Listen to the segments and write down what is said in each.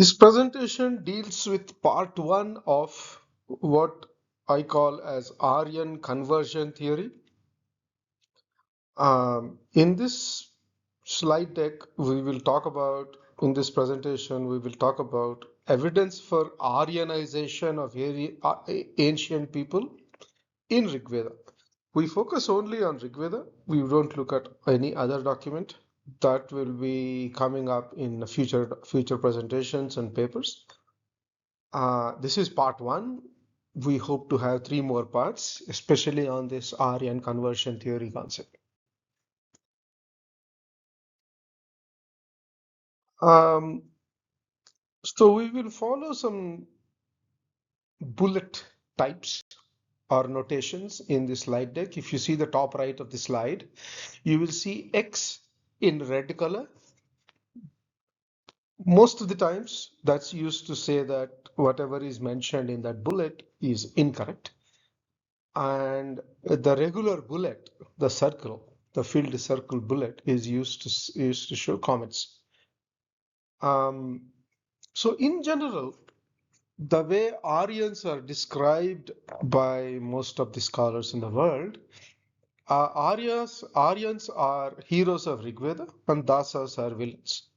This presentation deals with part one of what I call as Aryan conversion theory. In this slide deck, we will talk about, in this presentation, we will talk about evidence for Aryanization of ancient people in Rigveda. We focus only on Rigveda. We don't look at any other document. That will be coming up in future presentations and papers. This is part one. We hope to have three more parts, especially on this Aryan conversion theory concept. Um, so we will follow some bullet types or notations in the slide deck. If you see the top right of the slide, you will see X in red color. Most of the times that's used to say that whatever is mentioned in that bullet is incorrect. And the regular bullet, the circle, the filled circle bullet is used to show comments. So in general, the way Aryans are described by most of the scholars in the world, Aryans are heroes of Rigveda and Dasas are villains.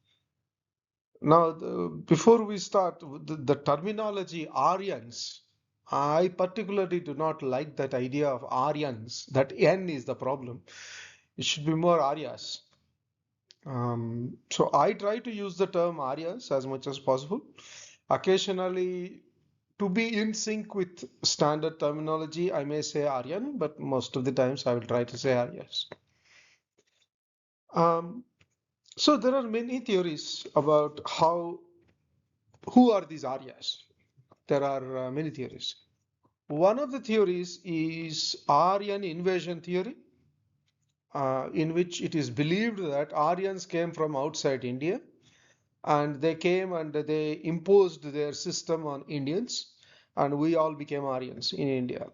Now, before we start, the terminology Aryans, I particularly do not like that idea of Aryans, that N is the problem. It should be more Aryas. So I try to use the term Aryas as much as possible. Occasionally, to be in sync with standard terminology, I may say Aryan, but most of the times I will try to say Aryas. So there are many theories about who are these Aryas. There are many theories. One of the theories is Aryan invasion theory, in which it is believed that Aryans came from outside India and they came and they imposed their system on Indians, and we all became Aryans in India.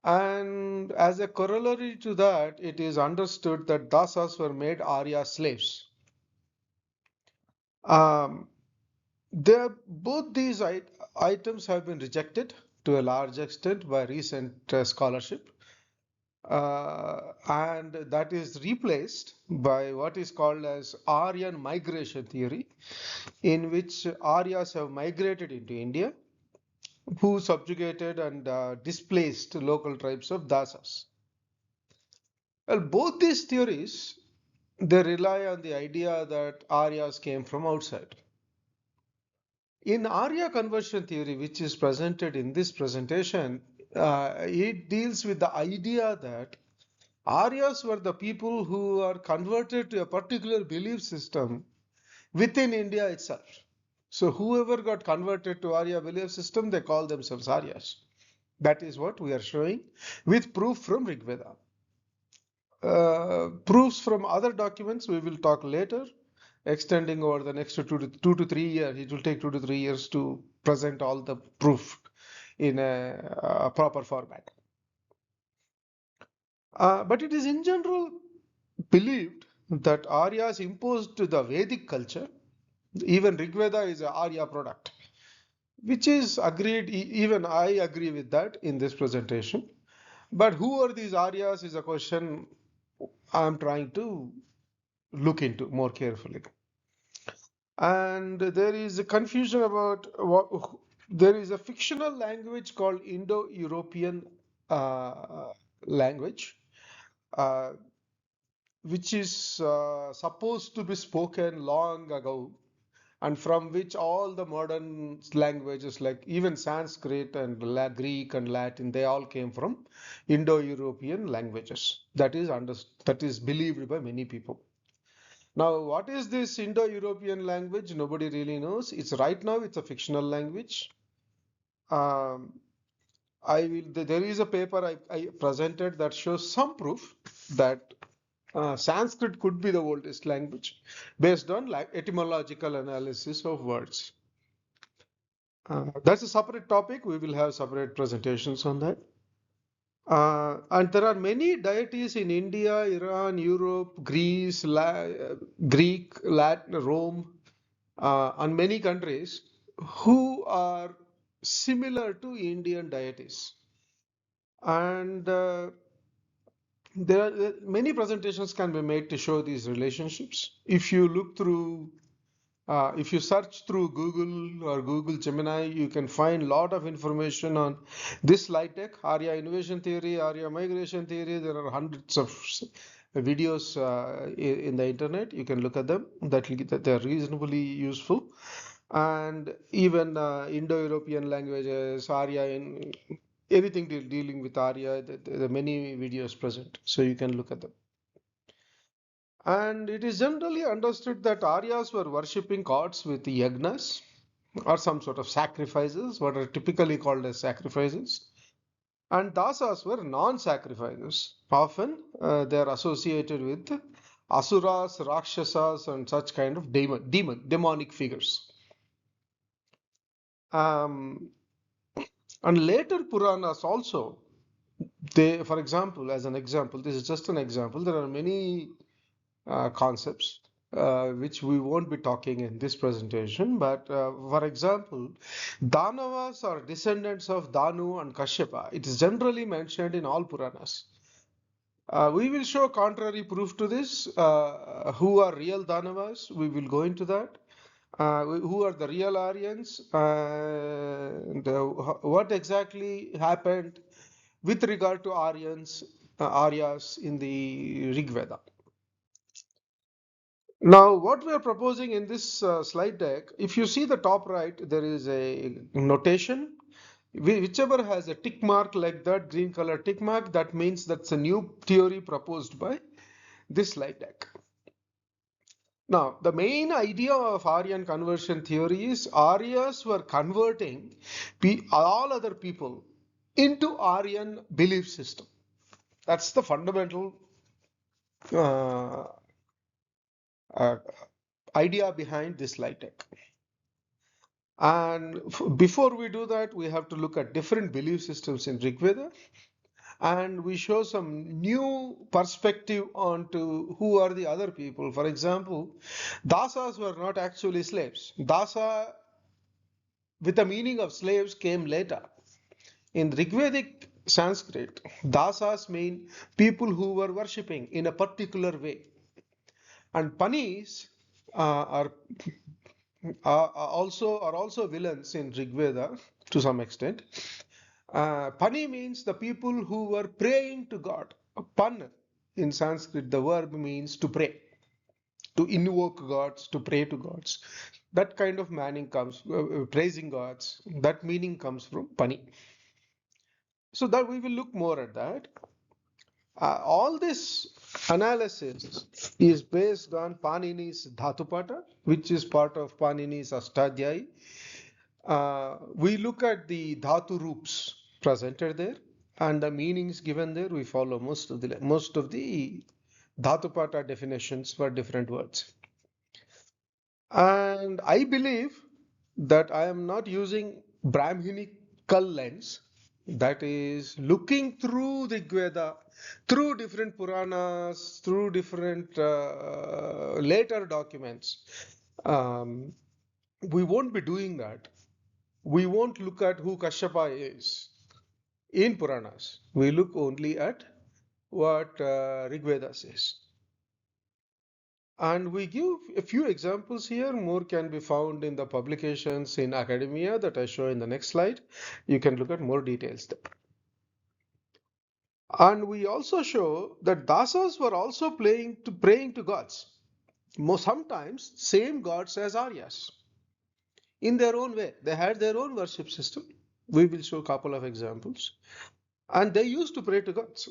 And as a corollary to that, it is understood that Dasas were made Arya slaves. Um, both these items have been rejected to a large extent by recent scholarship. And that is replaced by what is called as Aryan migration theory, in which Aryas have migrated into India, who subjugated and displaced local tribes of Dasas. Well, both these theories, they rely on the idea that Aryas came from outside. In Arya conversion theory, which is presented in this presentation, it deals with the idea that Aryas were the people who are converted to a particular belief system within India itself. So whoever got converted to Arya belief system, they call themselves Aryas. That is what we are showing with proof from Rigveda. Proofs from other documents we will talk later, extending over the next 2 to 3 years. It will take 2 to 3 years to present all the proof in a proper format. But it is in general believed that Aryas imposed to the Vedic culture. Even Rigveda is an Arya product, which is agreed. Even I agree with that in this presentation. But who are these Aryas is a question I'm trying to look into more carefully. And there is a confusion about there is a fictional language called Indo-European language, uh, which is supposed to be spoken long ago, and from which all the modern languages, like even Sanskrit and Greek and Latin, they all came from Indo-European languages. That is believed by many people. Now, what is this Indo-European language? Nobody really knows. Right now, it's a fictional language. Um, there is a paper I presented that shows some proof that Sanskrit could be the oldest language based on etymological analysis of words. That's a separate topic. We will have separate presentations on that. And there are many deities in India, Iran, Europe, Greece, Greek, Latin, Rome. and many countries who are similar to Indian deities. And there are many presentations can be made to show these relationships. If you look through, if you search through Google or Google Gemini, you can find a lot of information on this slide deck, Arya invasion theory, Arya migration theory. There are hundreds of videos in the internet. You can look at them. That they're reasonably useful. And even Indo-European languages, Arya in anything dealing with Arya, there are many videos present, so you can look at them. And it is generally understood that Aryas were worshipping gods with yagnas or some sort of sacrifices, what are typically called as sacrifices. And Dasas were non-sacrifices. Often they are associated with asuras, rakshasas, and such kind of demonic figures. Um, and later Puranas also, they, for example, as an example, this is just an example, there are many concepts which we won't be talking in this presentation, but for example, Danavas are descendants of Danu and Kashyapa. It is generally mentioned in all Puranas. We will show contrary proof to this. Who are real Danavas? We will go into that. Who are the real Aryans? And what exactly happened with regard to Aryans, Aryas in the Rigveda? Now, what we are proposing in this slide deck, if you see the top right, there is a notation. Whichever has a tick mark like that, green color tick mark, that means that's a new theory proposed by this slide deck. Now, the main idea of Aryan conversion theory is Aryas were converting all other people into Aryan belief system. That's the fundamental uh, uh, idea behind this slide deck. And before we do that, we have to look at different belief systems in Rigveda, and we show some new perspective onto who are the other people. For example, Dasas were not actually slaves. Dasa, with the meaning of slaves, came later. In Rigvedic Sanskrit, Dasas mean people who were worshipping in a particular way. And Panis are are also villains in Rigveda to some extent. Pani means the people who were praying to God. Pan in Sanskrit, the verb means to pray, to invoke gods, to pray to gods. That kind of meaning comes, praising gods, that meaning comes from Pani. So that we will look more at that. All this analysis is based on Panini's Dhatupata, which is part of Panini's Ashtadhyayi. We look at the Dhatu Roops presented there and the meanings given there. We follow most of the Dhatupata definitions for different words. And I believe that I am not using Brahminical lens, that is looking through the Rigveda, through different Puranas, through different later documents. Um, we won't be doing that. We won't look at who Kashyapa is in Puranas. We look only at what Rigveda says. And we give a few examples here. More can be found in the publications in Academia that I show in the next slide. You can look at more details there. And we also show that Dasas were also praying to gods. Sometimes same gods as Aryas. In their own way. They had their own worship system. We will show a couple of examples. And they used to pray to gods.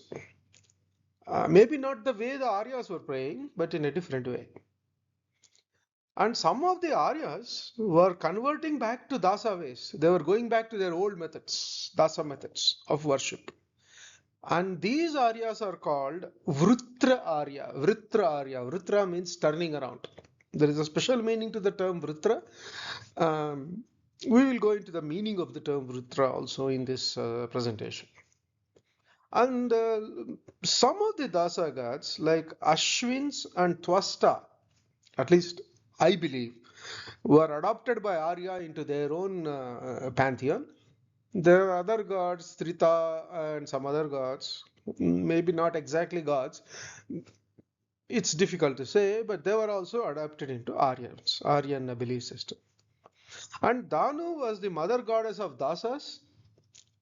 Maybe not the way the Aryas were praying, but in a different way. And some of the Aryas were converting back to Dasa ways. They were going back to their old methods, Dasa methods of worship. And these Aryas are called Vrutra Arya. Vrutra Arya. Vrutra means turning around. There is a special meaning to the term Vrutra. We will go into the meaning of the term Vrutra also in this presentation. And some of the Dasa gods, like Ashwins and Tvasta, at least I believe, were adopted by Arya into their own pantheon. There are other gods, Trita and some other gods, maybe not exactly gods. It's difficult to say, but they were also adapted into Aryan belief system. And Danu was the mother goddess of Dasas,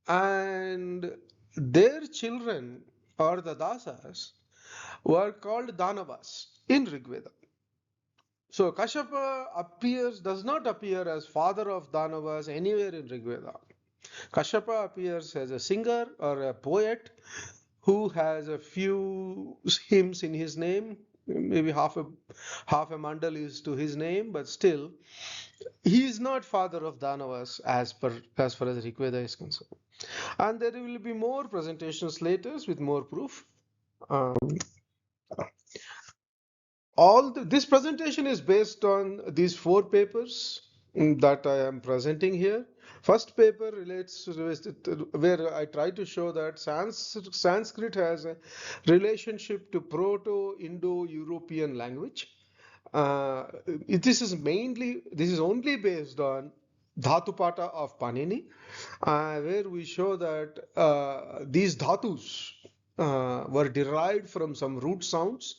and their children, or the Dasas, were called Danavas in Rigveda. So Kashyapa does not appear as father of Danavas anywhere in Rigveda. Kashyapa appears as a singer or a poet who has a few hymns in his name. Maybe half a mandal is to his name, but still, he is not father of Danavas as far as Rigveda is concerned. And there will be more presentations later with more proof. Um, this presentation is based on these 4 papers that I am presenting here. First paper relates to where I try to show that Sanskrit has a relationship to Proto-Indo-European language. This is only based on Dhatupata of Panini, where we show that these dhatus were derived from some root sounds,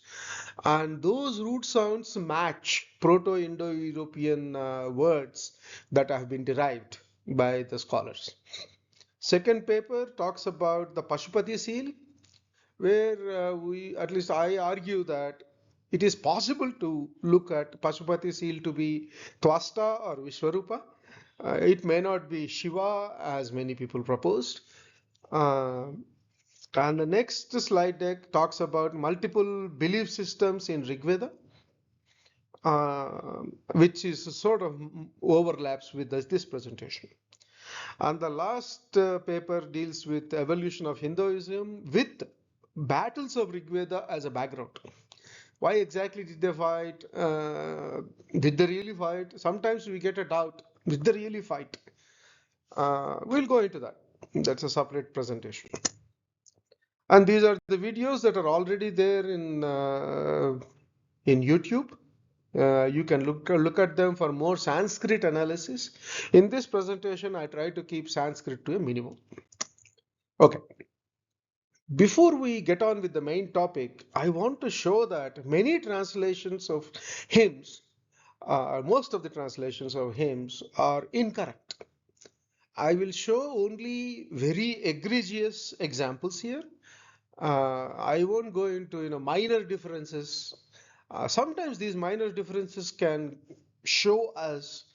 and those root sounds match Proto-Indo-European words that have been derived by the scholars. Second paper talks about the Pasupati seal, where at least I argue that it is possible to look at Pasupati seal to be Tvasta or Visvarupa. It may not be Shiva as many people proposed. Uh, and the next slide deck talks about multiple belief systems in Rigveda, which is sort of overlaps with this presentation. And the last paper deals with evolution of Hinduism with battles of Rigveda as a background. Why exactly did they fight? Did they really fight? Sometimes we get a doubt. Did they really fight? We'll go into that. That's a separate presentation. And these are the videos that are already there in YouTube. You can look at them for more Sanskrit analysis. In this presentation, I try to keep Sanskrit to a minimum. Okay. Before we get on with the main topic, I want to show that many translations of hymns, most of the translations of hymns are incorrect. I will show only very egregious examples here. I won't go into minor differences. Sometimes these minor differences can show us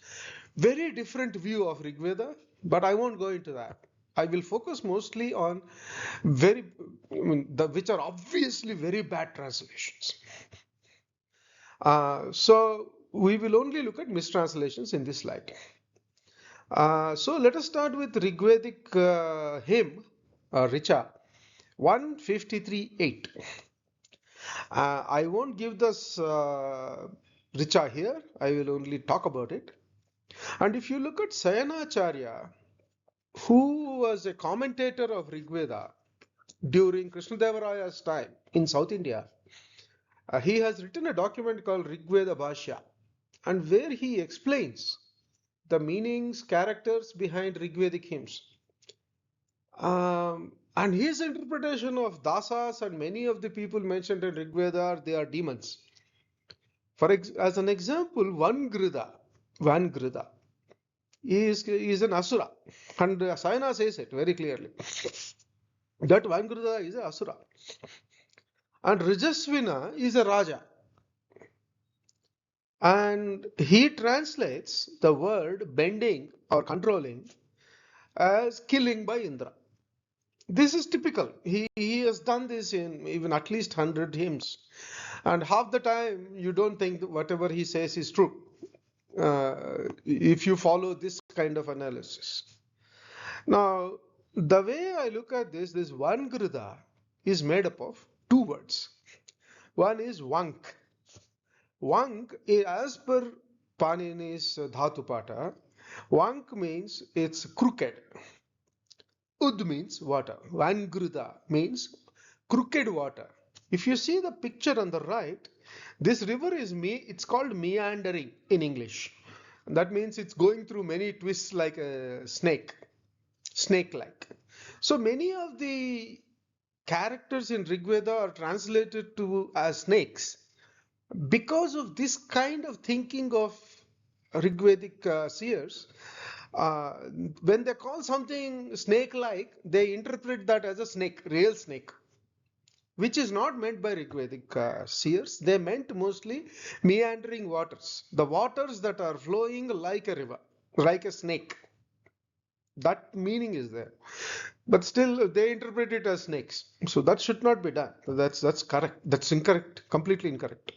very different view of Rigveda, but I won't go into that. I will focus mostly on which are obviously very bad translations. So we will only look at mistranslations in this slide. So let us start with Rigvedic hymn, Richa 153.8. I won't give this Richa here. I will only talk about it. And if you look at Sayanacharya, who was a commentator of Rigveda during Krishnadevaraya's time in South India, he has written a document called Rigveda Bhashya, and where he explains the meanings, characters behind Rigvedic hymns. And his interpretation of Dasas and many of the people mentioned in Rigveda, they are demons. As an example, Vangrida is an Asura, and Sayana says it very clearly that Vangrida is an Asura, and Rajasvina is a Raja, and he translates the word bending or controlling as killing by Indra. This is typical. He has done this in even at least 100 hymns, and half the time you don't think that whatever he says is true if you follow this kind of analysis. Now, the way I look at this Vangrida is made up of 2 words. One is Vank. Vank, as per Panini's Dhatupata, Vank means it's crooked. Ud means water. Vangrida means crooked water. If you see the picture on the right, this river it's called meandering in English. That means it's going through many twists like a snake, snake-like. So many of the characters in Rigveda are translated to as snakes because of this kind of thinking of Rigvedic seers. uh, when they call something snake-like, they interpret that as a snake, real snake, which is not meant by Rigvedic seers. They meant mostly meandering waters, the waters that are flowing like a river, like a snake. That meaning is there, but still they interpret it as snakes. So that should not be done. That's correct. That's incorrect. Completely incorrect.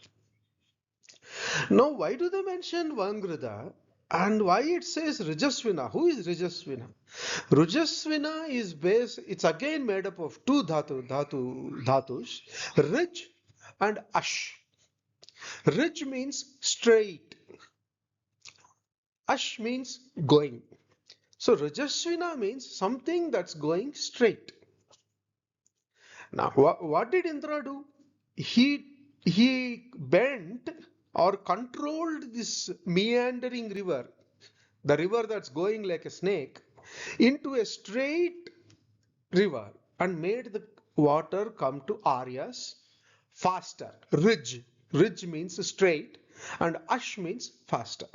Now, why do they mention Vangrida? And why it says Rajasvina? Who is Rajasvina? Rajasvina is based, it's again made up of two dhatus, Rij and Ash. Rij means straight, Ash means going. So Rajasvina means something that's going straight. Now, what did Indra do? He bent or controlled this meandering river, the river that's going like a snake, into a straight river and made the water come to Aryas faster. Ridge means straight, and Ash means faster.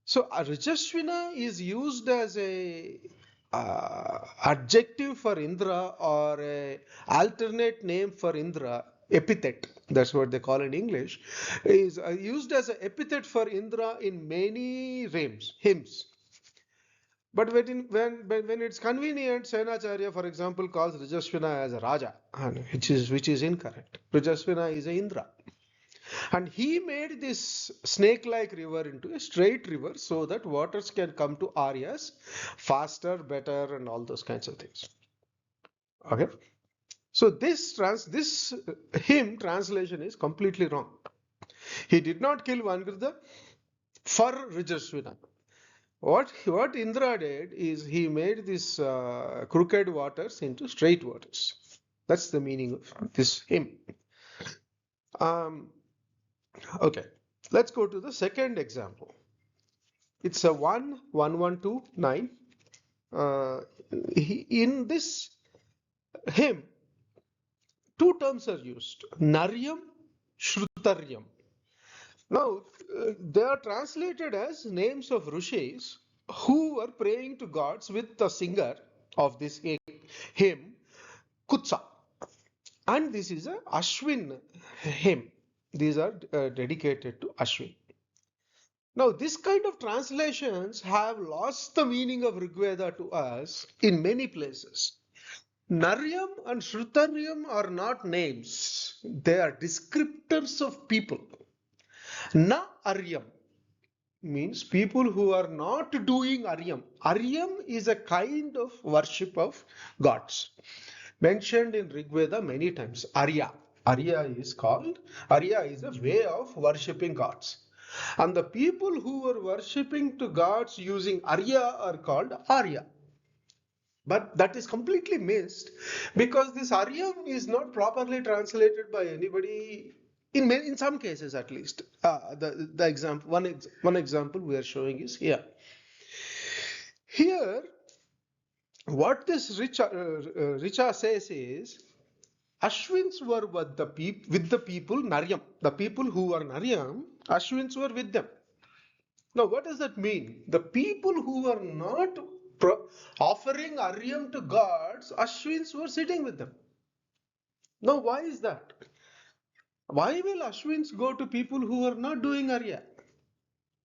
So Rajasvina is used as a adjective for Indra, or a alternate name for Indra, epithet. That's what they call in English. Is used as an epithet for Indra in many hymns. But when it's convenient, Senacharya, for example, calls Rajasvina as a Raja, and which is incorrect. Rajasvina is a Indra. And he made this snake-like river into a straight river so that waters can come to Aryas faster, better, and all those kinds of things. Okay. So this hymn translation is completely wrong. He did not kill Vangrida for Rajasvina. What Indra did is he made this crooked waters into straight waters. That's the meaning of this hymn. Okay, let's go to the second example. It's a 1-1-1-2-9. In this hymn, two terms are used: Naryam, Shrutaryam. Now, they are translated as names of rishis who were praying to gods with the singer of this hymn, Kutsa. And this is a Ashwin hymn. These are dedicated to Ashwin. Now, this kind of translations have lost the meaning of Rigveda to us in many places. Naryam and Shrutaryam are not names, they are descriptors of people. Na Aryam means people who are not doing Aryam. Aryam is a kind of worship of gods, mentioned in Rigveda many times. Arya. Arya is a way of worshipping gods. And the people who were worshipping to gods using Arya are called Arya. But that is completely missed because this Aryam is not properly translated by anybody in some cases, at least. The example, one example we are showing is here. Here, what this Richa says is, Ashwins were with the people Naryam. The people who are Naryam, Ashwins were with them. Now, what does that mean? The people who are not offering Aryam to gods, Ashwins were sitting with them. Now, why is that? Why will Ashwins go to people who are not doing Arya?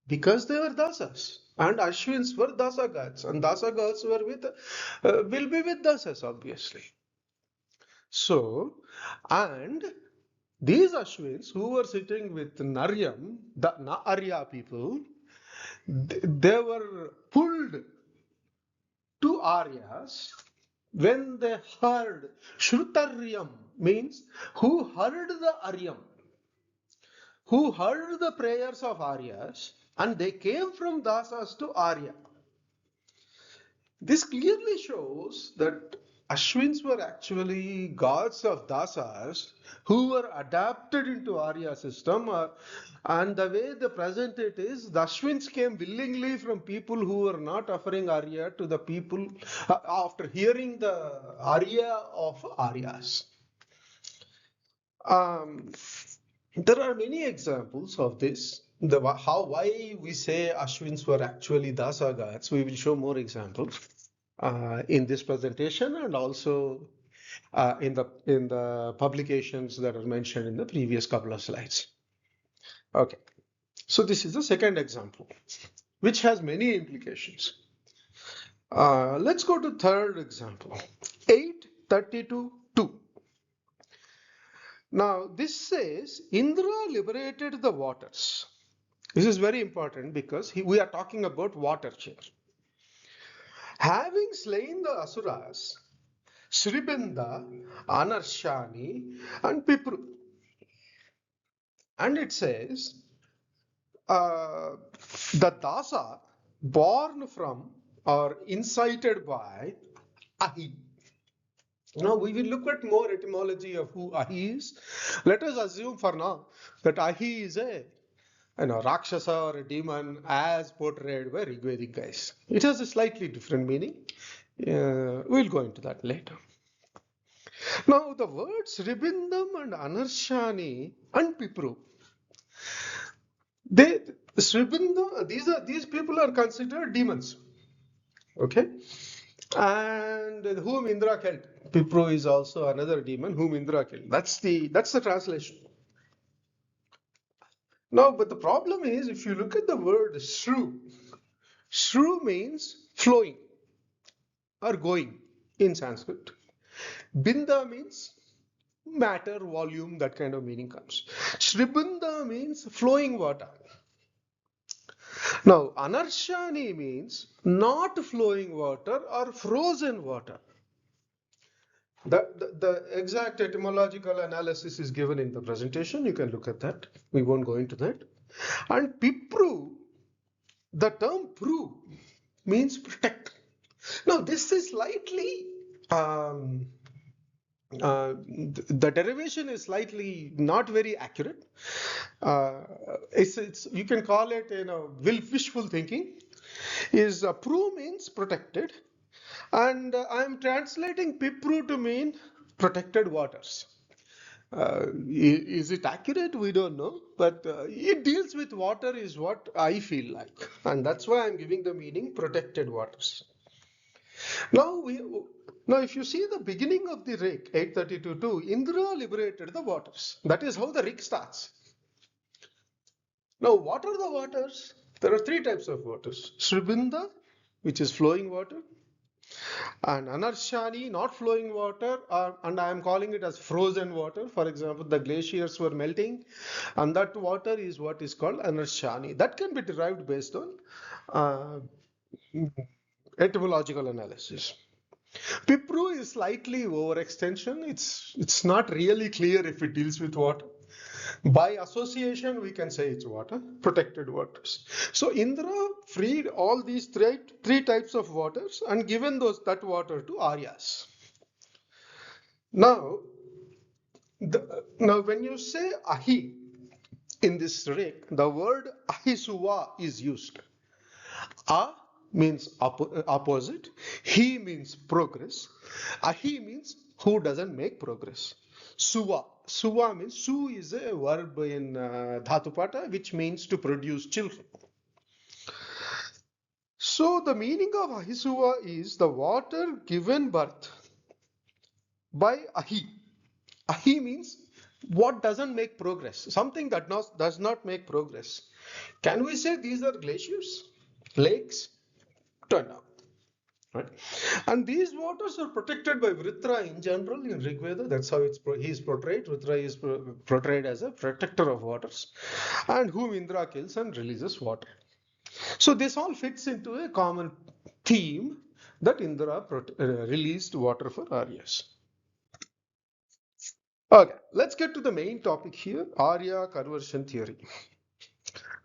Because they were Dasas. And Ashwins were Dasa gods. And Dasa gods will be with Dasas, obviously. So, and these Ashwins who were sitting with Naryam, the Arya people, they were pulled to Aryas when they heard Shrutaryam, means who heard the Aryam, who heard the prayers of Aryas, and they came from Dasas to Arya. This clearly shows that Ashwins were actually gods of Dasas who were adapted into Arya system. And the way they present it is, the Ashwins came willingly from people who were not offering Arya to the people after hearing the Arya of Aryas. Um, there are many examples of this. Why we say Ashwins were actually Dasa gods. We will show more examples in this presentation, and also in the publications that are mentioned in the previous couple of slides. Okay, so this is the second example, which has many implications. Let's go to third example, 8:32:2. Now this says Indra liberated the waters. This is very important because we are talking about water here. Having slain the Asuras, Shribinda, Anarshani, and Pipru. And it says, the Dasa born from or incited by Ahi. Now we will look at more etymology of who Ahi is. Let us assume for now that Ahi is a Rakshasa or a demon as portrayed by Rigvedic guys. It has a slightly different meaning. We'll go into that later. Now the words Ribindam and Anarshani and Pipru, these people are considered demons. Okay? And whom Indra killed. Pipru is also another demon whom Indra killed. That's the translation. Now, but the problem is, if you look at the word shru, shru means flowing or going in Sanskrit. Binda means matter, volume, that kind of meaning comes. Shribinda means flowing water. Now, Anarshani means not flowing water or frozen water. The exact etymological analysis is given in the presentation. You can look at that. We won't go into that. And Pipru, the term pru means protect. Now, this is slightly, the derivation is slightly not very accurate. You can call it, wishful thinking. Is pru means protected, and I am translating Pipru to mean protected waters. Is it accurate? We don't know, but it deals with water is what I feel like, and that's why I'm giving the meaning protected waters. Now if you see the beginning of the Rik 8:32:2, Indra liberated the waters. That is how the Rik starts. Now, what are the waters? There are three types of waters: Shribinda, which is flowing water, and Anarshani, not flowing water, and I am calling it as frozen water. For example, the glaciers were melting, and that water is what is called Anarshani. That can be derived based on etymological analysis. Pipru is slightly overextension. It's not really clear if it deals with water. By association, we can say it's water, protected waters. So Indra freed all these three types of waters and given that water to Aryas. Now when you say Ahi in this Rik, the word Ahisuva is used. A means opposite, he means progress, Ahi means who doesn't make progress. Suva means, su is a verb in Dhatu Pata, which means to produce children. So the meaning of Ahisuva is the water given birth by Ahi. Ahi means what doesn't make progress, something that does not make progress. Can we say these are glaciers, lakes? Turn out. Right? And these waters are protected by Vritra in general in Rigveda. That's how he is portrayed. Vritra is portrayed as a protector of waters, and whom Indra kills and releases water. So this all fits into a common theme that Indra released water for Aryas. Okay, let's get to the main topic here, Arya conversion theory.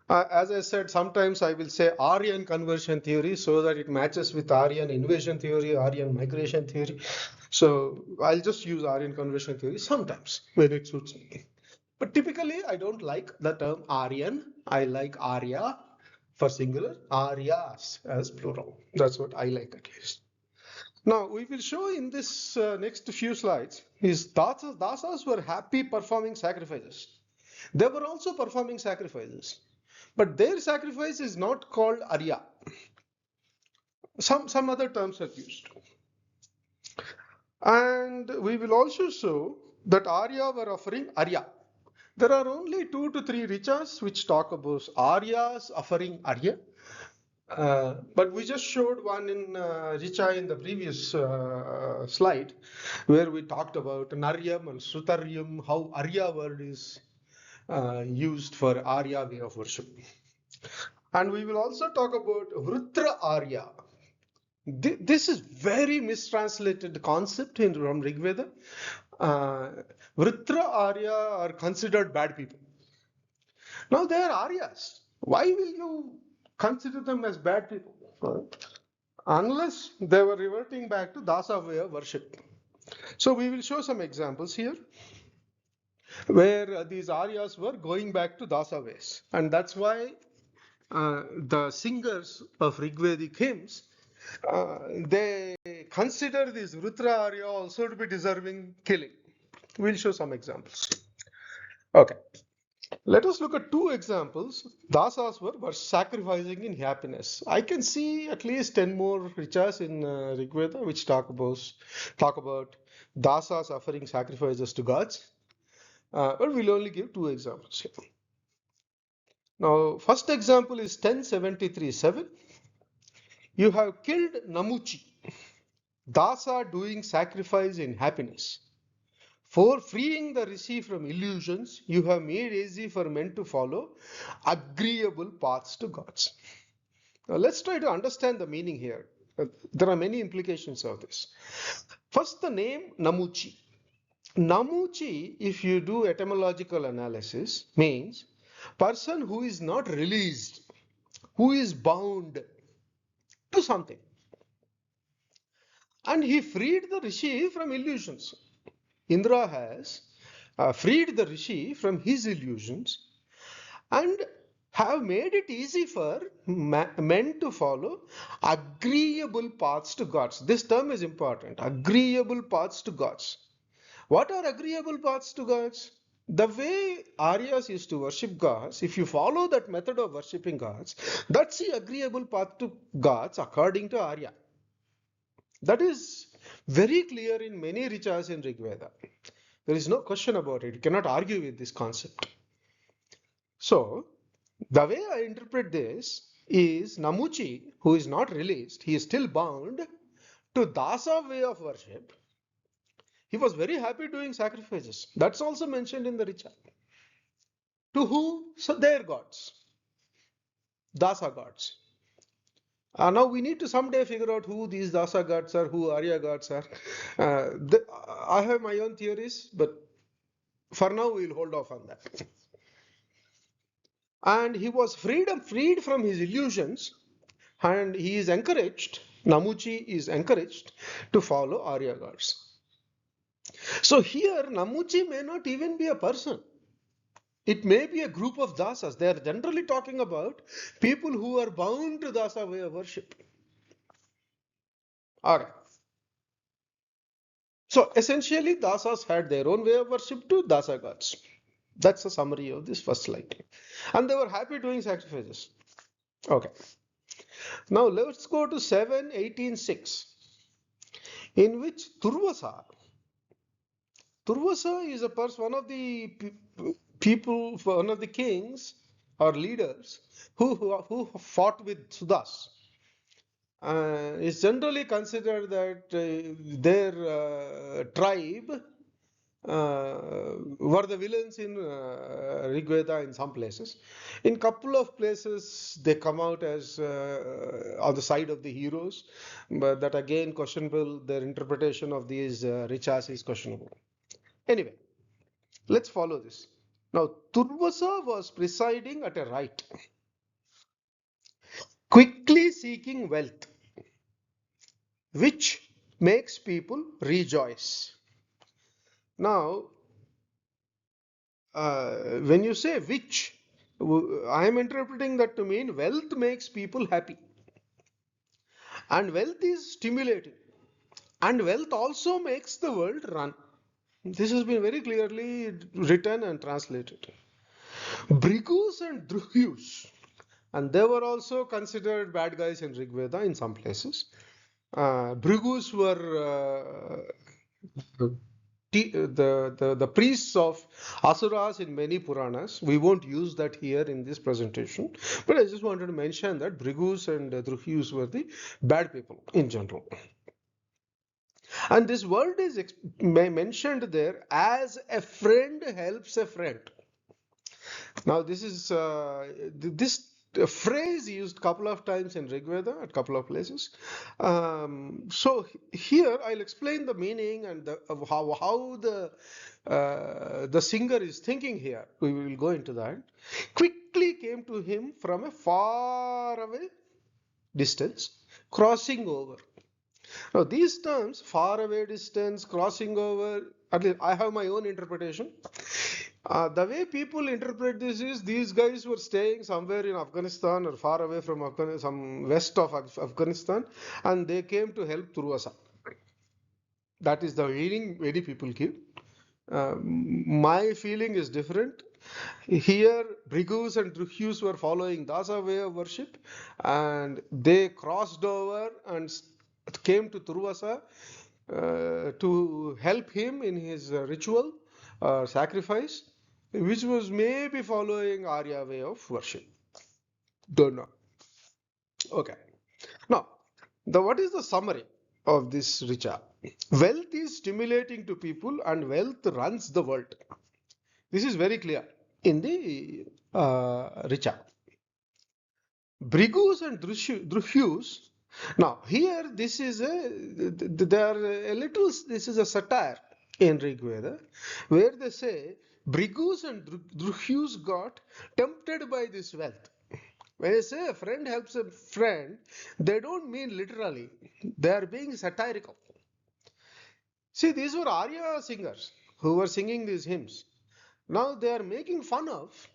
As I said, sometimes I will say Aryan conversion theory so that it matches with Aryan invasion theory, Aryan migration theory. So I'll just use Aryan conversion theory sometimes when it suits me. But typically, I don't like the term Aryan. I like Arya for singular, Aryas as plural. That's what I like at least. Now, we will show in this next few slides is Dasas were happy performing sacrifices. They were also performing sacrifices, but their sacrifice is not called Arya. Some other terms are used. And we will also show that Arya were offering Arya. There are only 2 to 3 riches which talk about Aryas offering Arya. But we just showed one in Richa in the previous slide, where we talked about Naryam and Sutaryam, how Arya word is used for Arya way of worship. And we will also talk about Vrutra Arya. This is very mistranslated concept from Rigveda. Vrutra Arya are considered bad people. Now they are Aryas. Why will you consider them as bad people? Unless they were reverting back to Dasa way of worship. So we will show some examples here where these Aryas were going back to Dasa ways. And that's why the singers of Rigvedic hymns, they consider this Vrutra Arya also to be deserving killing. We'll show some examples. Okay. Let us look at 2 examples. Dasas were sacrificing in happiness. I can see at least 10 more riches in Rigveda which talk about Dasas offering sacrifices to gods. But we'll only give 2 examples here. Now, first example is 1073:7. You have killed Namuchi, Dasa doing sacrifice in happiness. For freeing the rishi from illusions, you have made easy for men to follow agreeable paths to gods. Now let's try to understand the meaning here. There are many implications of this. First, the name Namuchi. Namuchi, if you do etymological analysis, means person who is not released, who is bound to something. And he freed the rishi from illusions. Indra has freed the rishi from his illusions and have made it easy for men to follow agreeable paths to gods. This term is important. Agreeable paths to gods. What are agreeable paths to gods? The way Aryas used to worship gods, if you follow that method of worshipping gods, that's the agreeable path to gods according to Arya. That is very clear in many riches in Rigveda. There is no question about it. You cannot argue with this concept. So, the way I interpret this is Namuchi, who is not released, he is still bound to Dasa way of worship. He was very happy doing sacrifices. That's also mentioned in the Richa. To who? So their gods, Dasa gods. Now we need to someday figure out who these Dasa gods are, who Arya gods are. I have my own theories, but for now we'll hold off on that. And he was freed from his illusions, and he is encouraged, Namuchi is encouraged to follow Arya gods. So here Namuchi may not even be a person. It may be a group of dasas. They are generally talking about people who are bound to dasa way of worship. Alright. So essentially dasas had their own way of worship to dasa gods. That's a summary of this first slide. And they were happy doing sacrifices. Okay. Now let's go to 7:18:6, in which Turvasa is a person, one of the people, one of the kings or leaders who fought with Sudas. It's generally considered that their tribe were the villains in Rigveda in some places. In couple of places, they come out as on the side of the heroes, but that again questionable. Their interpretation of these riches is questionable. Anyway, let's follow this. Now, Turvasa was presiding at a rite, quickly seeking wealth, which makes people rejoice. Now, when you say which, I am interpreting that to mean wealth makes people happy, and wealth is stimulating, and wealth also makes the world run. This has been very clearly written and translated. Brigus and Druhyus, and they were also considered bad guys in Rigveda in some places. Brigus were the priests of Asuras in many Puranas. We won't use that here in this presentation, but I just wanted to mention that Brigus and Druhyus were the bad people in general. And this word is mentioned there as a friend helps a friend. Now, this phrase used couple of times in Rigveda at couple of places. So here I'll explain the meaning and of how the singer is thinking here. We will go into that. Quickly came to him from a far away distance, crossing over. Now, these terms, far away distance, crossing over, at least I have my own interpretation. The way people interpret this is these guys were staying somewhere in Afghanistan or far away from Afghanistan, some west of Afghanistan, and they came to help Turvasa. That is the meaning many people give. My feeling is different. Here, Brigus and Druhyus were following Dasa way of worship, and they crossed over and came to Turvasa to help him in his ritual sacrifice, which was maybe following Arya way of worship. Don't know. Okay. Now, what is the summary of this richa? Wealth is stimulating to people, and wealth runs the world. This is very clear in the richa. Brigus and Druhyus. Now, here this is this is a satire in Rigveda, where they say Brigus and Druhyus got tempted by this wealth. When they say a friend helps a friend, they don't mean literally. They are being satirical. See, these were Arya singers who were singing these hymns. Now they are making fun of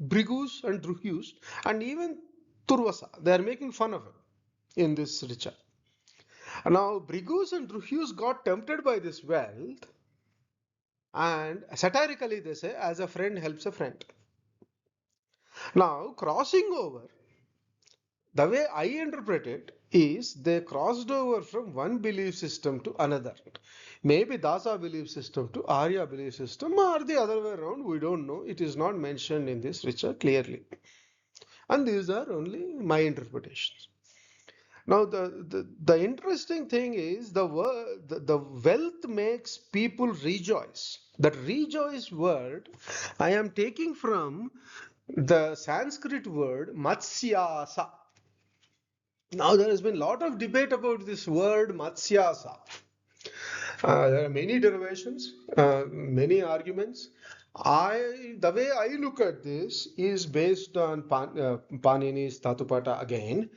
Brigus and Druhyus and even Turvasa. They are making fun of him in this richa. Now Brigus and Druhyus got tempted by this wealth, and satirically they say, as a friend helps a friend. Now crossing over, the way I interpret it is they crossed over from one belief system to another. Maybe Dasa belief system to Arya belief system, or the other way around, we don't know. It is not mentioned in this richa clearly. And these are only my interpretations. Now, the interesting thing is the wealth makes people rejoice. That rejoice word I am taking from the Sanskrit word matsyasa. Now, there has been a lot of debate about this word matsyasa. There are many derivations, many arguments. The way I look at this is based on Panini's Tatupata again.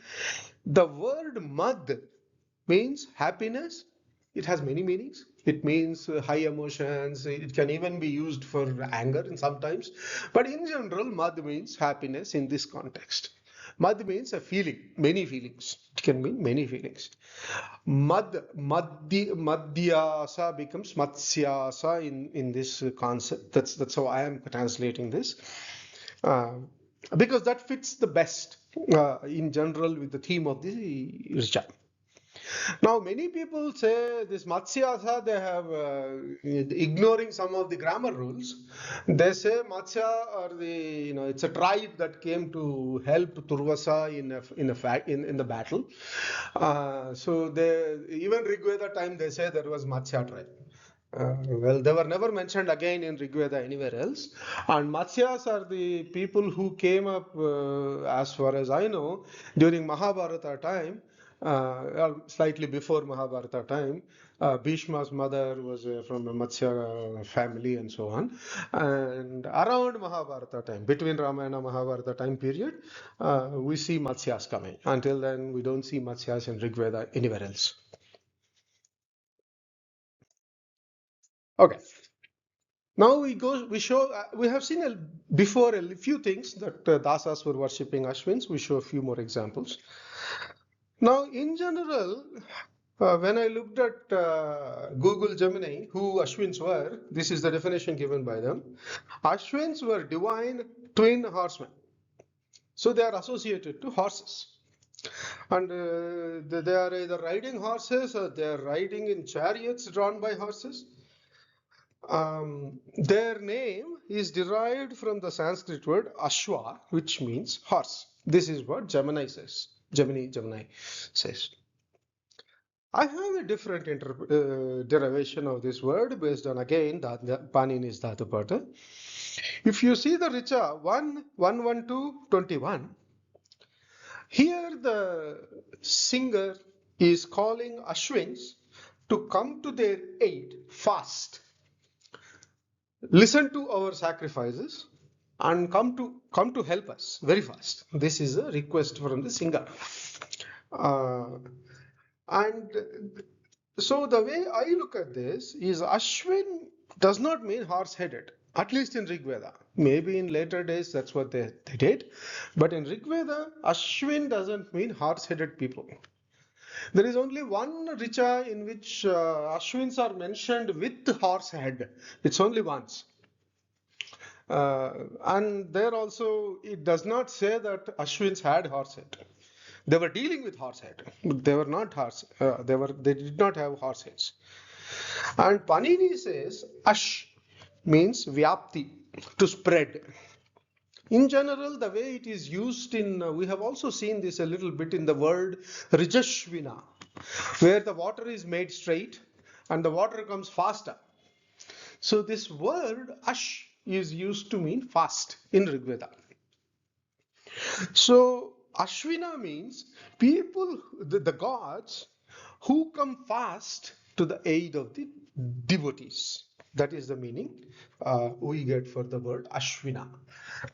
The word mad means happiness. It has many meanings. It means high emotions. It can even be used for anger in sometimes. But in general, mad means happiness in this context. Mad means a feeling, many feelings. It can mean many feelings. Madhyasa becomes matsyasa in this concept. That's how I am translating this. Uh, because that fits the best in general with the theme of the Richa. Now, many people say this Matsyasa, they have ignoring some of the grammar rules. They say Matsya or it's a tribe that came to help Turvasa in the battle. So they even Rigveda time they say there was Matsya tribe. Well, they were never mentioned again in Rigveda anywhere else. And Matsyas are the people who came up, as far as I know, during Mahabharata time, or slightly before Mahabharata time. Bhishma's mother was from a Matsya family and so on. And around Mahabharata time, between Ramayana and Mahabharata time period, we see Matsyas coming. Until then, we don't see Matsyas in Rigveda anywhere else. Okay. Now we have seen before a few things that Dasas were worshipping Ashwins. We show a few more examples. Now, in general, when I looked at Google Gemini, who Ashwins were, this is the definition given by them. Ashwins were divine twin horsemen. So they are associated to horses. And they are either riding horses or they are riding in chariots drawn by horses. Their name is derived from the Sanskrit word Ashwa, which means horse. This is what Gemini says. Gemini says. I have a different derivation of this word based on again Panini's Dhatu pattern. If you see the Richa 1, 1, 1, 2, 21, here the singer is calling Ashwins to come to their aid fast. Listen to our sacrifices and come to help us very fast. This is a request from the singer. And so the way I look at this is Ashwin does not mean horse-headed, at least in Rigveda. Maybe in later days that's what they did. But in Rigveda, Ashwin doesn't mean horse-headed people. There is only one Richa in which Ashwins are mentioned with horse head. It's only once. And there also, it does not say that Ashwins had horse head. They were dealing with horse head. They were not horse. They did not have horse heads. And Panini says Ash means Vyapti, to spread. In general, the way it is used we have also seen this a little bit in the word Rijashvina, where the water is made straight and the water comes faster. So this word Ash is used to mean fast in Rigveda. So Ashwina means people, the gods who come fast to the aid of the devotees. That is the meaning we get for the word Ashwina.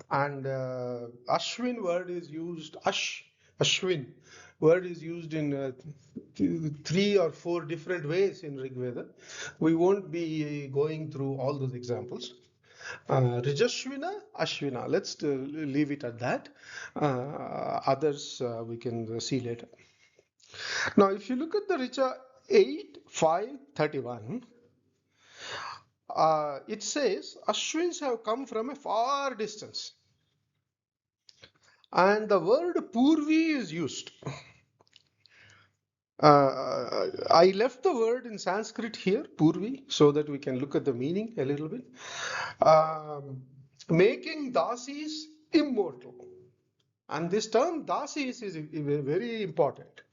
And Ashwin word is used, Ashwin word is used in 3 or 4 different ways in Rigveda. We won't be going through all those examples. Rijashvina, Ashwina. Let's leave it at that. Others we can see later. Now, if you look at the Richa 8, 5, 31, it says Ashwins have come from a far distance. And the word Purvi is used. I left the word in Sanskrit here, Purvi, so that we can look at the meaning a little bit. Making Dasis immortal. And this term Dasis is very important.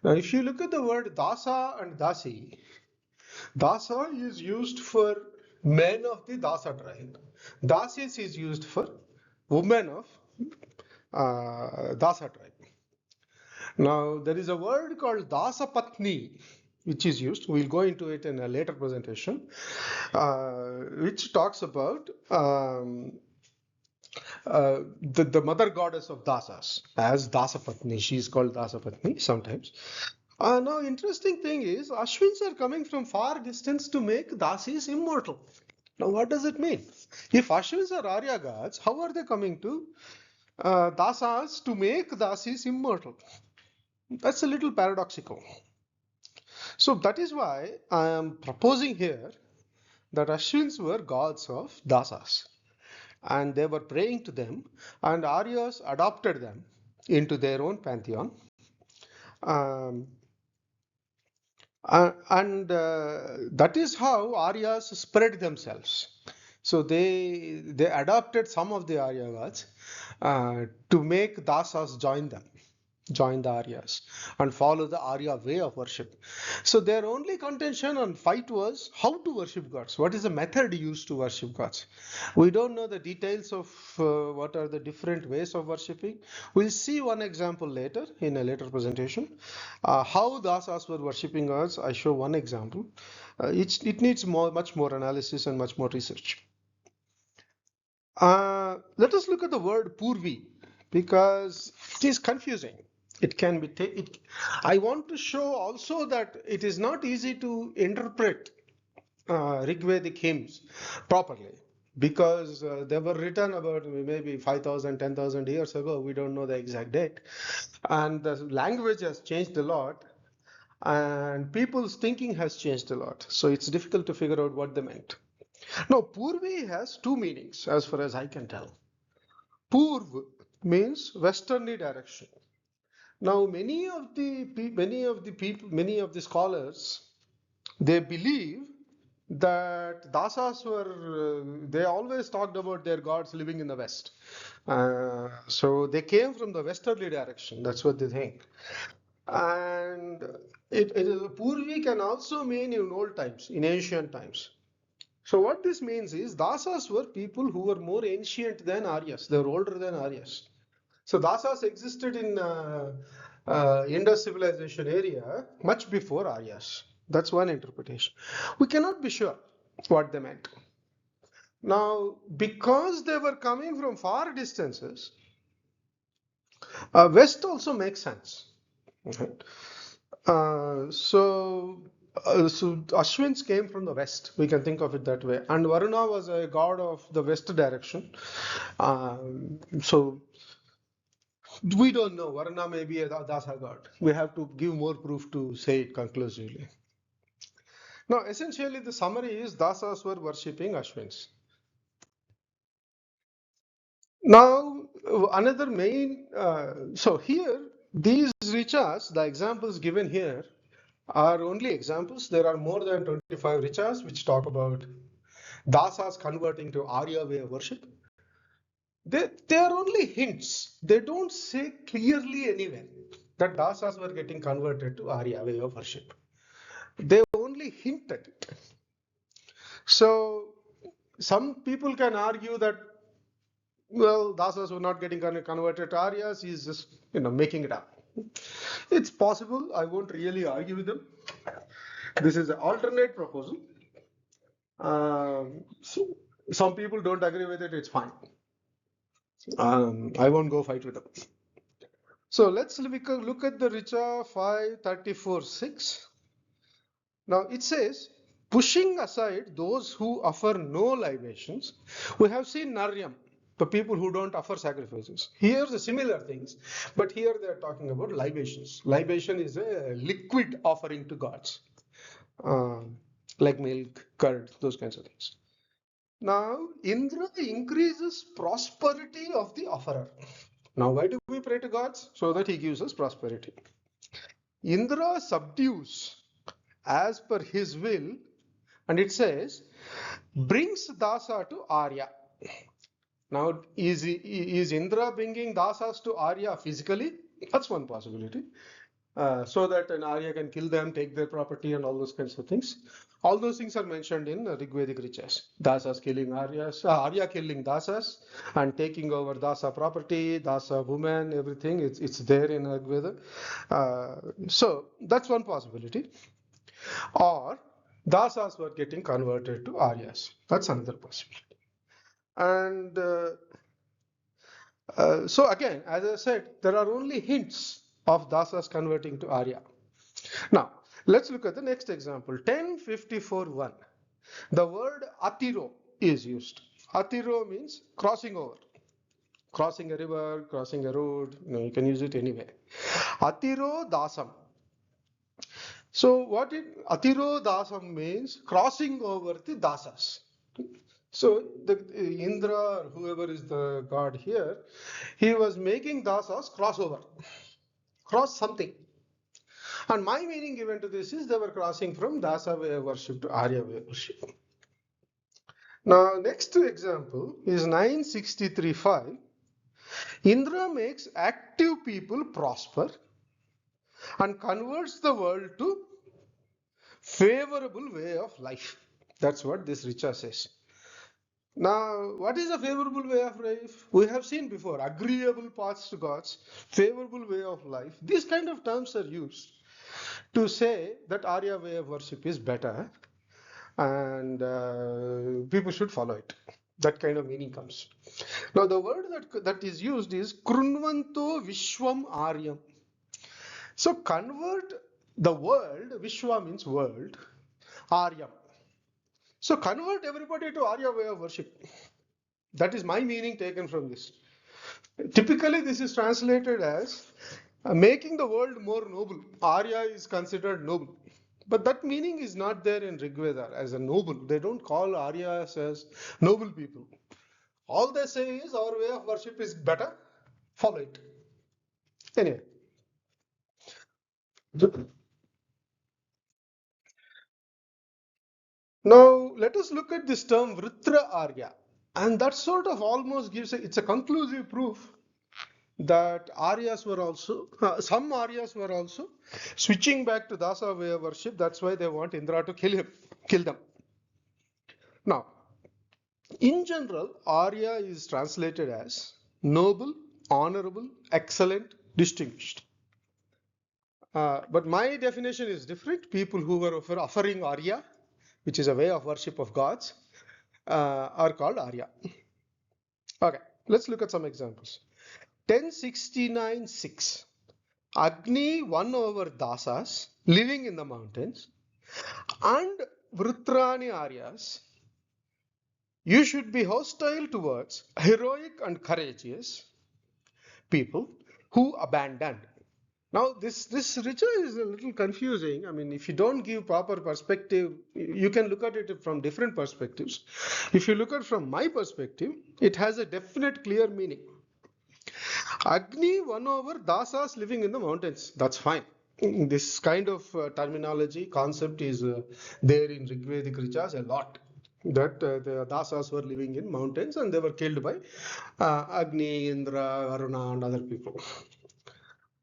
Now, if you look at the word Dasa and Dasi, Dasa is used for men of the Dasa tribe. Dasis is used for women of Dasa tribe. Now, there is a word called Dasa Patni, which is used. We'll go into it in a later presentation, which talks about the mother goddess of Dasas as Dasapatni. She is called Dasapatni sometimes. Now, interesting thing is, Ashwins are coming from far distance to make Dasis immortal. Now, what does it mean? If Ashwins are Arya gods, how are they coming to Dasas to make Dasis immortal? That's a little paradoxical. So that is why I am proposing here that Ashwins were gods of Dasas. And they were praying to them, and Aryas adopted them into their own pantheon. That is how Aryas spread themselves. So they adopted some of the Arya gods to make Dasas join them, join the Aryas, and follow the Arya way of worship. So their only contention and fight was how to worship gods. What is the method used to worship gods? We don't know the details of what are the different ways of worshipping. We'll see one example later in a later presentation. How Dasas were worshipping gods, I show one example. It needs much more analysis and much more research. Let us look at the word Purvi, because it is confusing. It can be I want to show also that it is not easy to interpret Rigvedic hymns properly, because they were written about maybe 5,000, 10,000 years ago. We don't know the exact date. And the language has changed a lot, and people's thinking has changed a lot. So it's difficult to figure out what they meant. Now, Purvi has two meanings as far as I can tell. Purv means westerly direction. Now, many of the scholars, they believe that Dasas they always talked about their gods living in the West. So they came from the westerly direction. That's what they think. And it is Purvi can also mean in old times, in ancient times. So what this means is Dasas were people who were more ancient than Aryas. They were older than Aryas. So Dasas existed in Indus civilization area much before Aryas. That's one interpretation. We cannot be sure what they meant. Now, because they were coming from far distances, west also makes sense. Okay. So Ashwins came from the west. We can think of it that way. And Varuna was a god of the west direction. So we don't know. Varuna may be a Dasa god. We have to give more proof to say it conclusively. Now, essentially, the summary is Dasas were worshipping Ashwins. Now, another main, so here, these riches, the examples given here, are only examples. There are more than 25 riches which talk about Dasas converting to Arya way of worship. They are only hints. They don't say clearly anywhere that Dasas were getting converted to Arya way of worship. They only hint at it. So some people can argue that, well, Dasas were not getting converted to Aryas. He's just, making it up. It's possible. I won't really argue with them. This is an alternate proposal. So some people don't agree with it. It's fine. I won't go fight with them. So let's look at the Richa 534.6. Now it says, pushing aside those who offer no libations, we have seen Naryam, the people who don't offer sacrifices. Here the similar things, but here they are talking about libations. Libation is a liquid offering to gods, like milk, curd, those kinds of things. Now, Indra increases prosperity of the offerer. Now, why do we pray to gods? So that he gives us prosperity. Indra subdues as per his will, and it says, brings Dasa to Arya. Now, is Indra bringing Dasas to Arya physically? That's one possibility. So that an Arya can kill them, take their property, and all those kinds of things. All those things are mentioned in Rigvedic riches. Dasas killing Aryas, Arya killing Dasas, and taking over Dasa property, Dasa women, everything. It's there in Rigveda. So that's one possibility. Or Dasas were getting converted to Aryas. That's another possibility. And so again, as I said, there are only hints of Dasas converting to Arya. Now, let's look at the next example. 1054.1. The word atiro is used. Atiro means crossing over. Crossing a river, crossing a road, you can use it anywhere. Atiro dasam. So what atiro dasam means? Crossing over the dasas. So the Indra, or whoever is the god here, he was making dasas cross over, cross something. And my meaning given to this is they were crossing from Dasa way of worship to Arya way of worship. Now, next example is 963.5. Indra makes active people prosper and converts the world to favorable way of life. That's what this Richa says. Now, what is a favorable way of life? We have seen before, agreeable paths to gods, favorable way of life. These kind of terms are used to say that Arya way of worship is better and people should follow it. That kind of meaning comes. Now, the word that is used is Krunvanto Vishwam Aryam. So, convert the world, Vishwa means world, Aryam. So convert everybody to Arya way of worship. That is my meaning taken from this. Typically, this is translated as making the world more noble. Arya is considered noble. But that meaning is not there in Rigveda as a noble. They don't call Aryas as noble people. All they say is our way of worship is better, follow it. Anyway, now let us look at this term Vritra Arya. And that sort of almost gives it's a conclusive proof that Aryas were also, some Aryas were also switching back to Dasa way of worship. That's why they want Indra to kill them. Now, in general, Arya is translated as noble, honorable, excellent, distinguished. But my definition is different. People who were offering Arya, which is a way of worship of gods, are called Arya. Okay, let's look at some examples. 1069-6. Agni won over Dasas living in the mountains and Vrutrani Aryas. You should be hostile towards heroic and courageous people who abandoned. Now, this richa is a little confusing. I mean, if you don't give proper perspective, you can look at it from different perspectives. If you look at it from my perspective, it has a definite, clear meaning. Agni won over Dasas living in the mountains. That's fine. This kind of terminology, concept is there in Rigvedic Richas a lot. That the Dasas were living in mountains and they were killed by Agni, Indra, Varuna, and other people.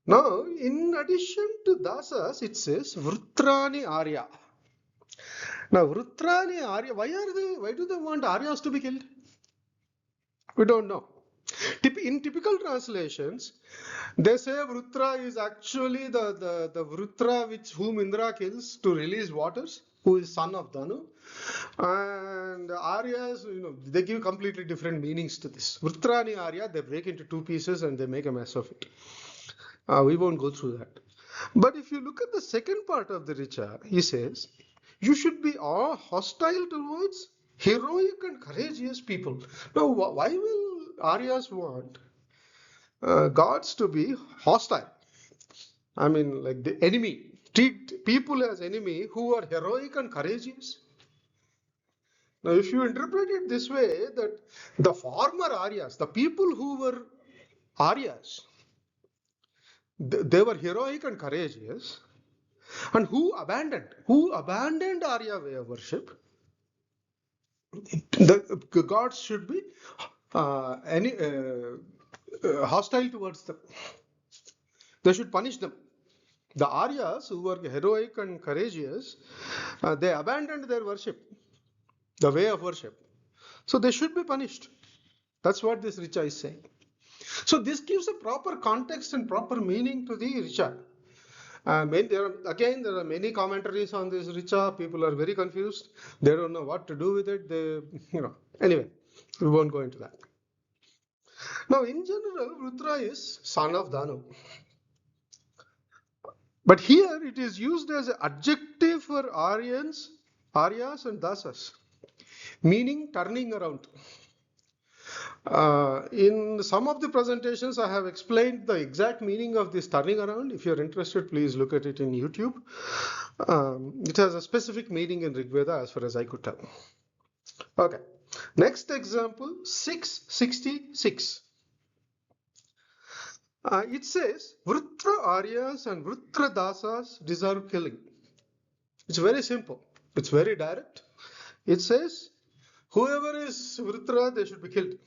Now, in addition to Dasas, it says Vrutrani Arya. Now, Vrutrani Arya, why do they want Aryas to be killed? We don't know. In typical translations, they say Vrutra is actually the Vrutra whom Indra kills to release waters, who is son of Dhanu. And Aryas, they give completely different meanings to this. Vrutrani Arya, they break into two pieces and they make a mess of it. We won't go through that. But if you look at the second part of the Richa, he says, you should be hostile towards heroic and courageous people. Now, why will Aryas want gods to be hostile? I mean, like the enemy. Treat people as enemy who are heroic and courageous. Now, if you interpret it this way, that the former Aryas, the people who were Aryas, they were heroic and courageous, and who abandoned Arya way of worship, the gods should be hostile towards them. They should punish them. The Aryas who were heroic and courageous, they abandoned their worship, the way of worship. So they should be punished. That's what this Richa is saying. So this gives a proper context and proper meaning to the Richa. There are many commentaries on this Richa. People are very confused. They don't know what to do with it. Anyway, we won't go into that. Now, in general, Rudra is son of Dhanu. But here it is used as an adjective for Aryans, Aryas and Dasas, meaning turning around. In some of the presentations, I have explained the exact meaning of this turning around. If you're interested, please look at it in YouTube. It has a specific meaning in Rigveda as far as I could tell. Okay, next example, 666. It says, Vrutra Aryas and Vrutra Dasas deserve killing. It's very simple. It's very direct. It says, whoever is Vrutra, they should be killed.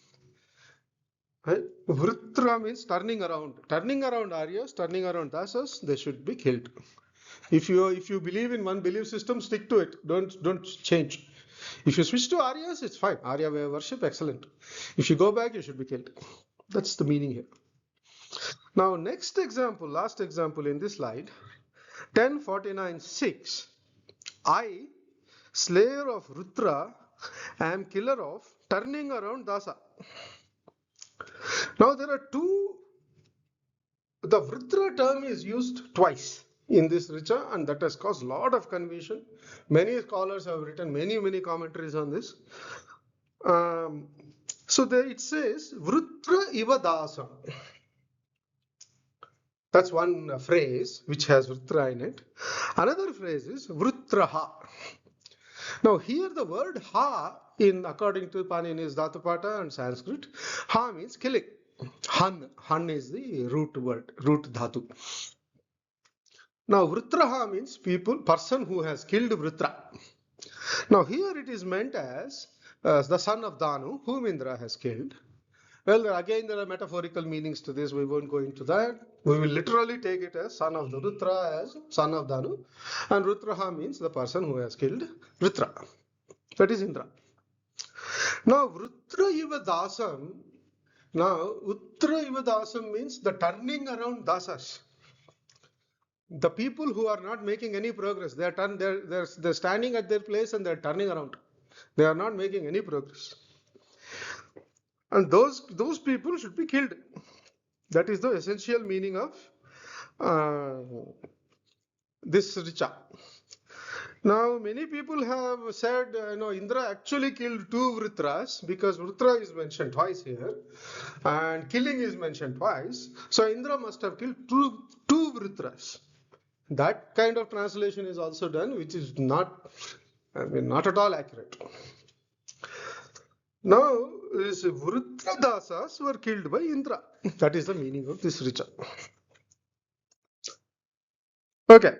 Right? Vrutra means turning around. Turning around Aryas, turning around Dasas, they should be killed. If you believe in one belief system, stick to it. Don't change. If you switch to Aryas, it's fine. Arya way of worship, excellent. If you go back, you should be killed. That's the meaning here. Now, next example, last example in this slide, 1049-6. I, slayer of Rutra, am killer of turning around Dasa. Now, there are two. The Vritra term is used twice. in this Richa, and that has caused a lot of confusion. Many scholars have written many commentaries on this. So there it says Vrutra iva dasam. That's one phrase which has Vrutra in it. Another phrase is Vrutraha. Now here the word ha, in according to Panini's Dhatupata and Sanskrit, ha means killing. Han is the root word, root dhatu. Now Vrutraha means person who has killed Vrutra. Now here it is meant as the son of Danu, whom Indra has killed. Well, again there are metaphorical meanings to this. We won't go into that. We will literally take it as son of the Rutra, as son of Danu, and Rutraha means the person who has killed Rutra. That is Indra. Now Rutra iva dasam. Now Utra iva dasam means the turning around dasas. The people who are not making any progress, they're standing at their place and they're turning around. They are not making any progress. And those people should be killed. That is the essential meaning of this Richa. Now, many people have said, Indra actually killed two Vrutras, because Vrutra is mentioned twice here and killing is mentioned twice. So Indra must have killed two Vrutras. That kind of translation is also done, which is not at all accurate. Now, these Vrutra Dasas were killed by Indra. That is the meaning of this Richa. Okay,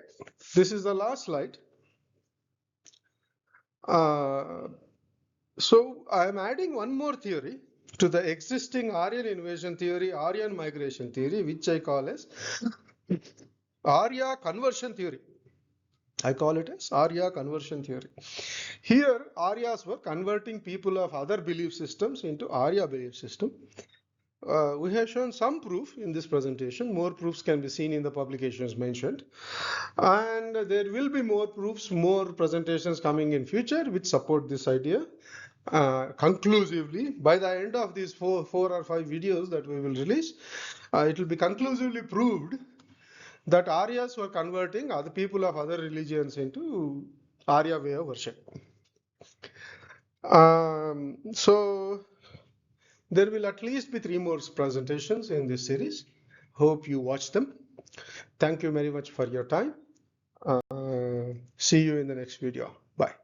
this is the last slide. So I am adding one more theory to the existing Aryan invasion theory, Aryan migration theory, which I call as Arya conversion theory. I call it as Arya conversion theory. Here, Aryas were converting people of other belief systems into Arya belief system. We have shown some proof in this presentation. More proofs can be seen in the publications mentioned. And there will be more proofs, more presentations coming in future which support this idea conclusively. By the end of these four or five videos that we will release, it will be conclusively proved that Aryas were converting other people of other religions into Arya way of worship. So there will at least be 3 more presentations in this series. Hope you watch them. Thank you very much for your time. See you in the next video. Bye.